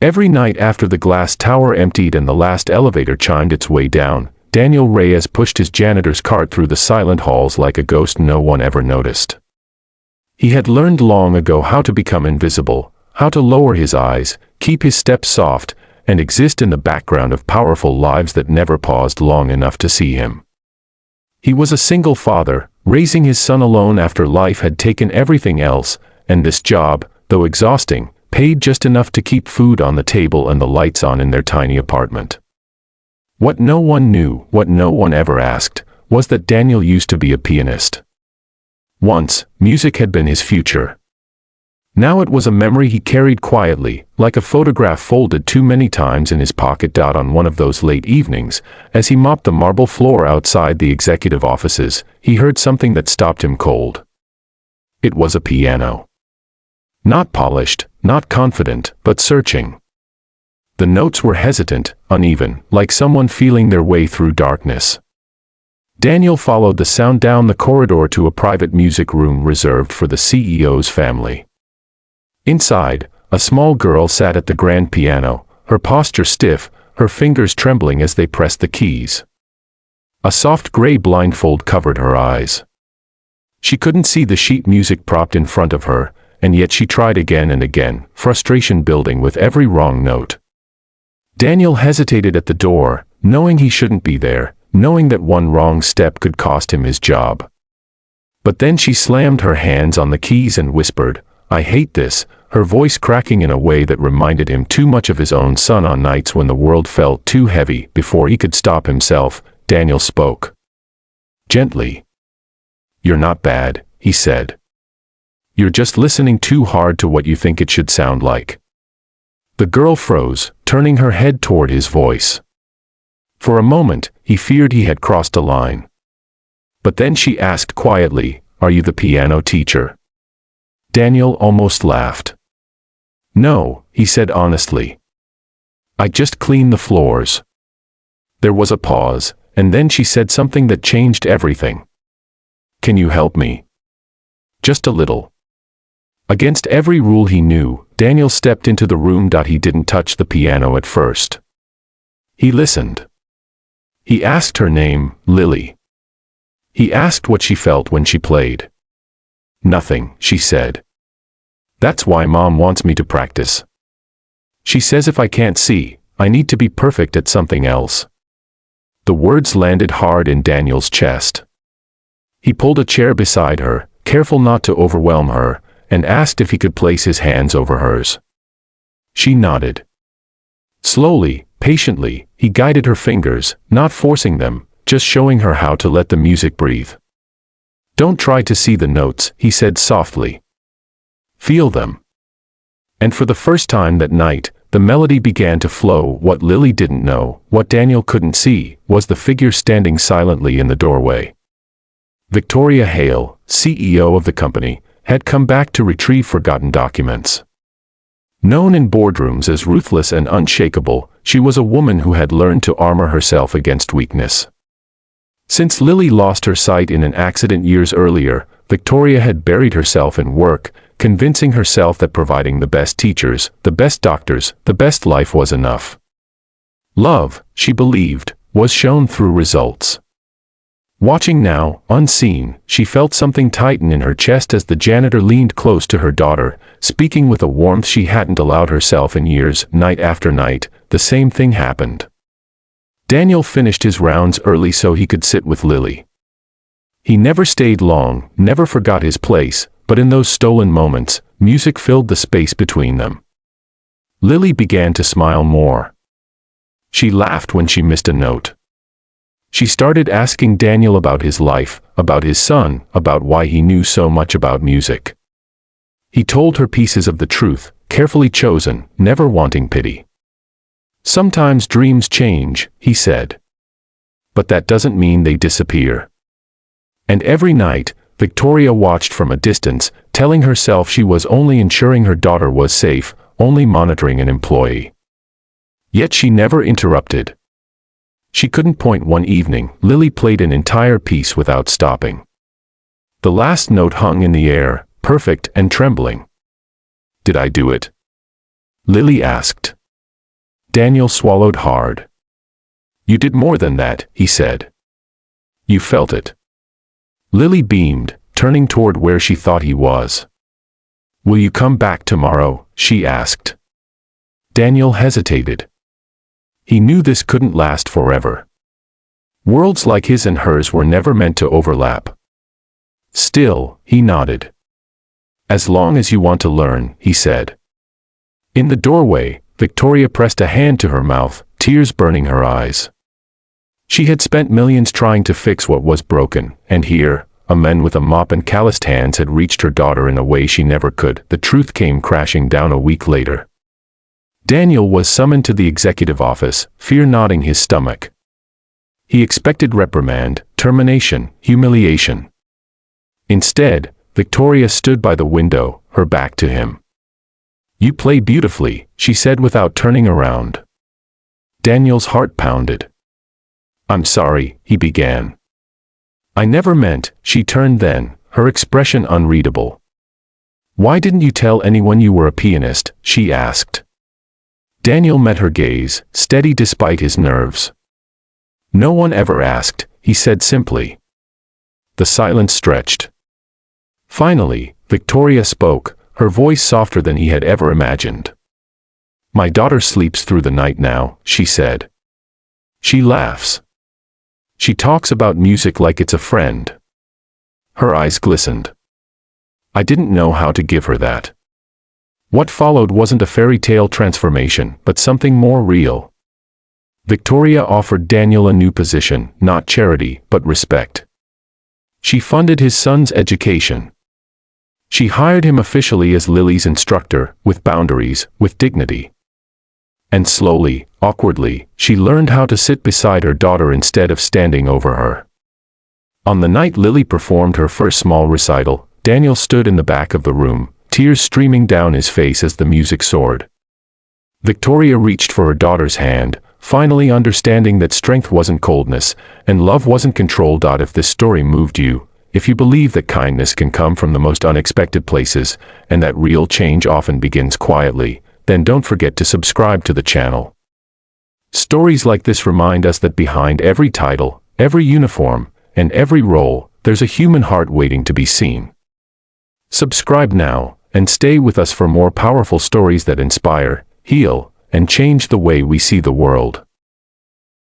Every night after the glass tower emptied and the last elevator chimed its way down, Daniel Reyes pushed his janitor's cart through the silent halls like a ghost no one ever noticed. He had learned long ago how to become invisible, how to lower his eyes, keep his steps soft, and exist in the background of powerful lives that never paused long enough to see him. He was a single father, raising his son alone after life had taken everything else, and this job, though exhausting, paid just enough to keep food on the table and the lights on in their tiny apartment. What no one knew, what no one ever asked, was that Daniel used to be a pianist. Once, music had been his future. Now it was a memory he carried quietly, like a photograph folded too many times in his pocket. On one of those late evenings, as he mopped the marble floor outside the executive offices, he heard something that stopped him cold. It was a piano. Not polished, not confident, but searching. The notes were hesitant, uneven, like someone feeling their way through darkness. Daniel followed the sound down the corridor to a private music room reserved for the CEO's family. Inside, a small girl sat at the grand piano, her posture stiff, her fingers trembling as they pressed the keys. A soft gray blindfold covered her eyes. She couldn't see the sheet music propped in front of her, and yet she tried again and again, frustration building with every wrong note. Daniel hesitated at the door, knowing he shouldn't be there, knowing that one wrong step could cost him his job. But then she slammed her hands on the keys and whispered, "I hate this," her voice cracking in a way that reminded him too much of his own son on nights when the world felt too heavy. Before he could stop himself, Daniel spoke. Gently. "You're not bad," he said. "You're just listening too hard to what you think it should sound like." The girl froze, turning her head toward his voice. For a moment, he feared he had crossed a line. But then she asked quietly, "Are you the piano teacher?" Daniel almost laughed. "No," he said honestly. "I just clean the floors." There was a pause, and then she said something that changed everything. "Can you help me? Just a little." Against every rule he knew, Daniel stepped into the room. He didn't touch the piano at first. He listened. He asked her name, Lily. He asked what she felt when she played. "Nothing," she said. "That's why Mom wants me to practice. She says if I can't see, I need to be perfect at something else." The words landed hard in Daniel's chest. He pulled a chair beside her, careful not to overwhelm her, and asked if he could place his hands over hers. She nodded. Slowly, patiently, he guided her fingers, not forcing them, just showing her how to let the music breathe. "Don't try to see the notes," he said softly. "Feel them." And for the first time that night, the melody began to flow. What Lily didn't know, what Daniel couldn't see, was the figure standing silently in the doorway. Victoria Hale, CEO of the company, had come back to retrieve forgotten documents. Known in boardrooms as ruthless and unshakable, she was a woman who had learned to armor herself against weakness. Since Lily lost her sight in an accident years earlier, Victoria had buried herself in work, convincing herself that providing the best teachers, the best doctors, the best life was enough. Love, she believed, was shown through results. Watching now, unseen, she felt something tighten in her chest as the janitor leaned close to her daughter, speaking with a warmth she hadn't allowed herself in years. Night after night, the same thing happened. Daniel finished his rounds early so he could sit with Lily. He never stayed long, never forgot his place, but in those stolen moments, music filled the space between them. Lily began to smile more. She laughed when she missed a note. She started asking Daniel about his life, about his son, about why he knew so much about music. He told her pieces of the truth, carefully chosen, never wanting pity. "Sometimes dreams change," he said. "But that doesn't mean they disappear." And every night, Victoria watched from a distance, telling herself she was only ensuring her daughter was safe, only monitoring an employee. Yet she never interrupted. She couldn't point. One evening, Lily played an entire piece without stopping. The last note hung in the air, perfect and trembling. "Did I do it?" Lily asked. Daniel swallowed hard. You did more than that, he said. You felt it. Lily beamed, turning toward where she thought he was. Will you come back tomorrow? She asked. Daniel hesitated. He knew this couldn't last forever. Worlds like his and hers were never meant to overlap. Still, he nodded. As long as you want to learn, he said. In the doorway, Victoria pressed a hand to her mouth, tears burning her eyes. She had spent millions trying to fix what was broken, and here, a man with a mop and calloused hands had reached her daughter in a way she never could. The truth came crashing down a week later. Daniel was summoned to the executive office, fear knotting his stomach. He expected reprimand, termination, humiliation. Instead, Victoria stood by the window, her back to him. You play beautifully, she said without turning around. Daniel's heart pounded. I'm sorry, he began. I never meant, she turned then, her expression unreadable. Why didn't you tell anyone you were a pianist? She asked. Daniel met her gaze, steady despite his nerves. No one ever asked, he said simply. The silence stretched. Finally, Victoria spoke, her voice softer than he had ever imagined. My daughter sleeps through the night now, she said. She laughs. She talks about music like it's a friend. Her eyes glistened. I didn't know how to give her that. What followed wasn't a fairy tale transformation, but something more real. Victoria offered Daniel a new position, not charity, but respect. She funded his son's education. She hired him officially as Lily's instructor, with boundaries, with dignity. And slowly, awkwardly, she learned how to sit beside her daughter instead of standing over her. On the night Lily performed her first small recital, Daniel stood in the back of the room, tears streaming down his face as the music soared. Victoria reached for her daughter's hand, finally understanding that strength wasn't coldness, and love wasn't control. If this story moved you, if you believe that kindness can come from the most unexpected places, and that real change often begins quietly, then don't forget to subscribe to the channel. Stories like this remind us that behind every title, every uniform, and every role, there's a human heart waiting to be seen. Subscribe now, and stay with us for more powerful stories that inspire, heal, and change the way we see the world.